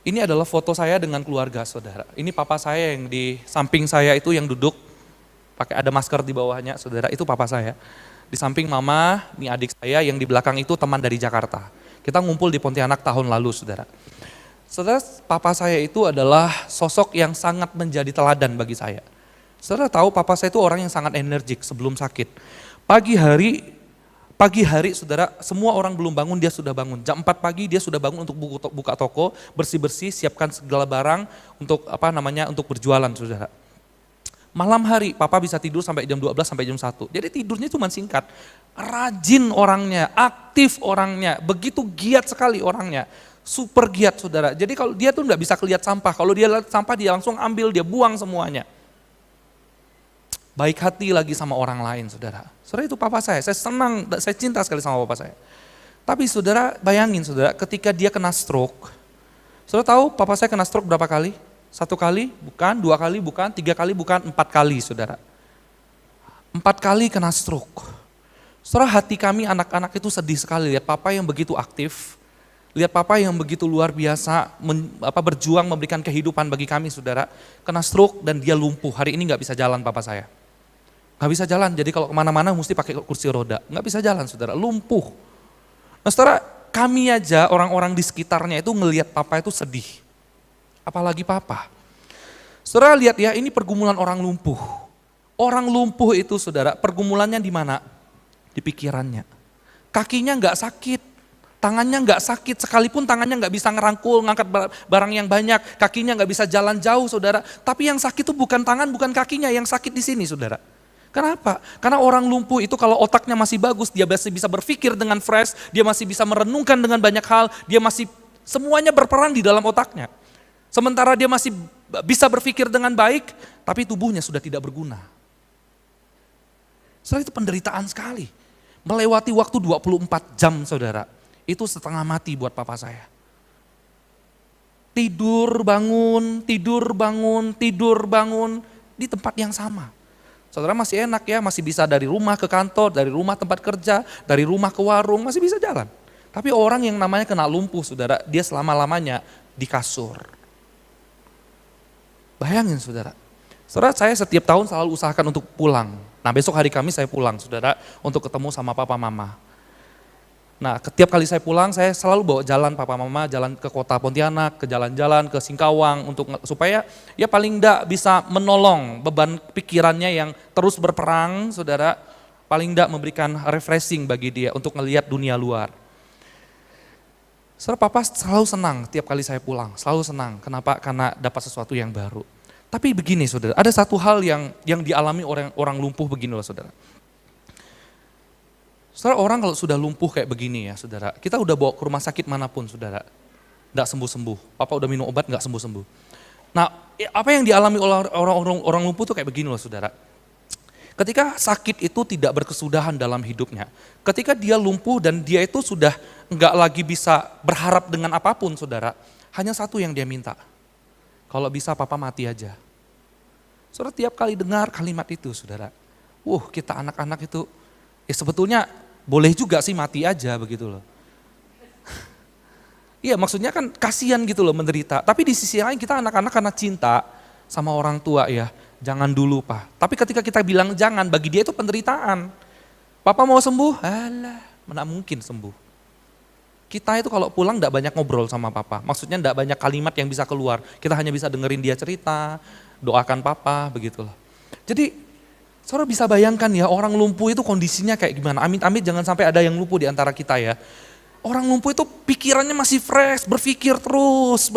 Ini adalah foto saya dengan keluarga, saudara. Ini papa saya yang di samping saya itu yang duduk, pakai ada masker di bawahnya, saudara. Itu papa saya. Di samping mama, ini adik saya, yang di belakang itu teman dari Jakarta. Kita ngumpul di Pontianak tahun lalu, saudara. Saudara, papa saya itu adalah sosok yang sangat menjadi teladan bagi saya. Saudara tahu papa saya itu orang yang sangat energik sebelum sakit. Pagi hari saudara, semua orang belum bangun, dia sudah bangun. Jam 4 pagi dia sudah bangun untuk buka toko, bersih-bersih, siapkan segala barang untuk berjualan, saudara. Malam hari papa bisa tidur sampai jam 12 sampai jam 1. Jadi tidurnya cuma singkat. Rajin orangnya, aktif orangnya, begitu giat sekali orangnya. Super giat, saudara. Jadi kalau dia tuh nggak bisa kelihat sampah, kalau dia lihat sampah dia langsung ambil, dia buang semuanya. Baik hati lagi sama orang lain, saudara. Saudara, itu papa saya senang, saya cinta sekali sama papa saya. Tapi saudara bayangin saudara, ketika dia kena stroke, saudara tahu papa saya kena stroke berapa kali? 1 kali, bukan, 2 kali, bukan, 3 kali, bukan, 4 kali, saudara. 4 kali kena stroke. Saudara, hati kami anak-anak itu sedih sekali lihat papa yang begitu aktif, lihat papa yang begitu luar biasa berjuang memberikan kehidupan bagi kami, saudara. Kena stroke dan dia lumpuh. Hari ini nggak bisa jalan papa saya. Nggak bisa jalan, jadi kalau kemana-mana mesti pakai kursi roda. Nggak bisa jalan, saudara, lumpuh. Nah, saudara, kami aja orang-orang di sekitarnya itu ngelihat papa itu sedih. Apalagi papa. Saudara lihat ya, ini pergumulan orang lumpuh. Orang lumpuh itu, saudara, pergumulannya di mana? Di pikirannya. Kakinya nggak sakit, tangannya nggak sakit, sekalipun tangannya nggak bisa ngerangkul, ngangkat barang yang banyak, kakinya nggak bisa jalan jauh, saudara. Tapi yang sakit itu bukan tangan, bukan kakinya, yang sakit di sini, saudara. Kenapa? Karena orang lumpuh itu kalau otaknya masih bagus, dia masih bisa berpikir dengan fresh, dia masih bisa merenungkan dengan banyak hal, dia masih semuanya berperan di dalam otaknya. Sementara dia masih bisa berpikir dengan baik, tapi tubuhnya sudah tidak berguna. Saudara, itu penderitaan sekali. Melewati waktu 24 jam, saudara. Itu setengah mati buat papa saya. Tidur, bangun, tidur, bangun, tidur, bangun, di tempat yang sama. Saudara masih enak ya, masih bisa dari rumah ke kantor, dari rumah tempat kerja, dari rumah ke warung, masih bisa jalan. Tapi orang yang namanya kena lumpuh, saudara, dia selama-lamanya di kasur. Bayangin, saudara. Saudara, saya setiap tahun selalu usahakan untuk pulang. Nah, besok hari Kamis saya pulang, saudara, untuk ketemu sama papa mama. Nah, setiap kali saya pulang, saya selalu bawa jalan papa mama, jalan ke kota Pontianak, ke jalan-jalan, ke Singkawang, supaya ya paling enggak bisa menolong beban pikirannya yang terus berperang, saudara, paling enggak memberikan refreshing bagi dia untuk ngelihat dunia luar. Saudara, papa selalu senang tiap kali saya pulang, selalu senang. Kenapa? Karena dapat sesuatu yang baru. Tapi begini, saudara, ada satu hal yang dialami orang lumpuh begini loh, saudara. Saudara, orang kalau sudah lumpuh kayak begini ya, saudara, kita udah bawa ke rumah sakit manapun, saudara, nggak sembuh-sembuh. Papa udah minum obat nggak sembuh-sembuh. Nah, apa yang dialami oleh orang lumpuh tuh kayak begini loh, saudara. Ketika sakit itu tidak berkesudahan dalam hidupnya, ketika dia lumpuh dan dia itu sudah nggak lagi bisa berharap dengan apapun, saudara, hanya satu yang dia minta. Kalau bisa papa mati aja. Saudara, tiap kali dengar kalimat itu, saudara, kita anak-anak itu, ya sebetulnya boleh juga sih mati aja begitu loh. Iya, maksudnya kan kasihan gitu loh menderita. Tapi di sisi lain kita anak-anak karena cinta sama orang tua ya, jangan dulu Pak. Tapi ketika kita bilang jangan, bagi dia itu penderitaan. Papa mau sembuh? Alah, mana mungkin sembuh. Kita itu kalau pulang enggak banyak ngobrol sama papa. Maksudnya enggak banyak kalimat yang bisa keluar. Kita hanya bisa dengerin dia cerita, doakan papa, begitulah. Jadi saudara bisa bayangkan ya, orang lumpuh itu kondisinya kayak gimana. Amit-amit jangan sampai ada yang lumpuh di antara kita ya. Orang lumpuh itu pikirannya masih fresh, berpikir terus,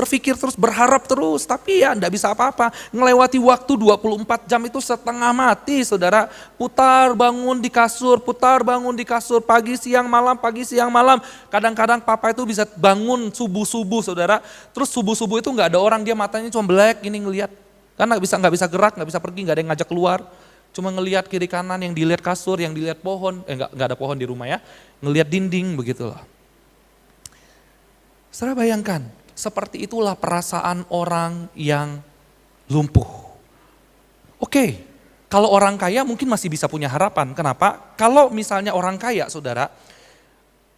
berharap terus. Tapi ya enggak bisa apa-apa. Ngelewati waktu 24 jam itu setengah mati, saudara. Putar bangun di kasur, pagi siang malam. Kadang-kadang papa itu bisa bangun subuh-subuh, saudara. Terus subuh-subuh itu enggak ada orang, dia matanya cuma melek ini ngelihat. Karena nggak bisa gerak, nggak bisa pergi, nggak ada yang ngajak keluar. Cuma ngelihat kiri kanan, yang dilihat kasur, yang dilihat pohon, nggak ada pohon di rumah ya. Ngelihat dinding, begitulah. Saudara bayangkan, seperti itulah perasaan orang yang lumpuh. Oke, kalau orang kaya mungkin masih bisa punya harapan. Kenapa? Kalau misalnya orang kaya, saudara,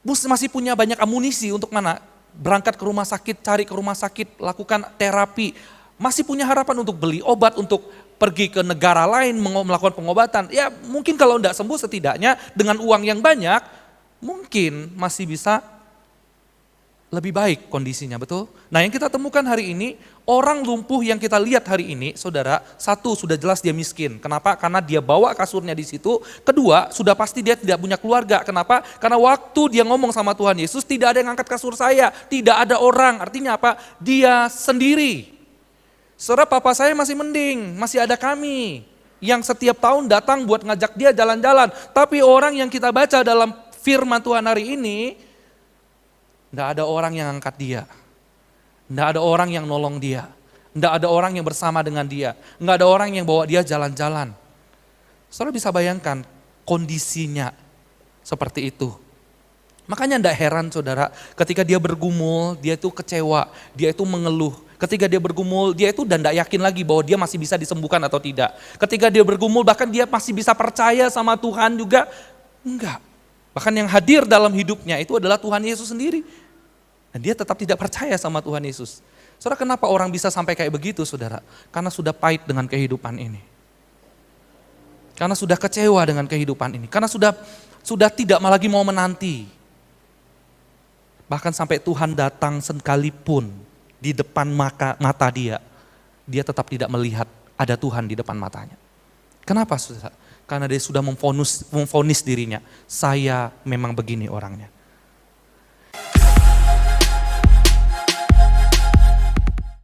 masih punya banyak amunisi untuk mana? berangkat ke rumah sakit, cari ke rumah sakit, lakukan terapi, masih punya harapan untuk beli obat, untuk pergi ke negara lain melakukan pengobatan. Ya mungkin kalau tidak sembuh setidaknya dengan uang yang banyak, mungkin masih bisa lebih baik kondisinya, betul? Nah yang kita temukan hari ini, orang lumpuh yang kita lihat hari ini, saudara, satu sudah jelas dia miskin. Kenapa? Karena dia bawa kasurnya di situ. Kedua, sudah pasti dia tidak punya keluarga. Kenapa? Karena waktu dia ngomong sama Tuhan Yesus, tidak ada yang angkat kasur saya, tidak ada orang. Artinya apa? Dia sendiri. Saudara, papa saya masih mending, masih ada kami yang setiap tahun datang buat ngajak dia jalan-jalan. Tapi orang yang kita baca dalam firman Tuhan hari ini, tidak ada orang yang angkat dia, tidak ada orang yang nolong dia, tidak ada orang yang bersama dengan dia, tidak ada orang yang bawa dia jalan-jalan. Saudara bisa bayangkan kondisinya seperti itu. Makanya tidak heran saudara, ketika dia bergumul, dia itu kecewa, dia itu mengeluh. Ketika dia bergumul, dia itu dan tidak yakin lagi bahwa dia masih bisa disembuhkan atau tidak. Ketika dia bergumul, bahkan dia masih bisa percaya sama Tuhan juga, enggak. Bahkan yang hadir dalam hidupnya itu adalah Tuhan Yesus sendiri. Dan dia tetap tidak percaya sama Tuhan Yesus. Saudara, kenapa orang bisa sampai kayak begitu saudara? Karena sudah pahit dengan kehidupan ini. Karena sudah kecewa dengan kehidupan ini. Karena sudah tidak lagi mau menanti. Bahkan sampai Tuhan datang sekalipun di depan mata dia tetap tidak melihat ada Tuhan di depan matanya. Kenapa saudara? Karena dia sudah memvonis dirinya, saya memang begini orangnya.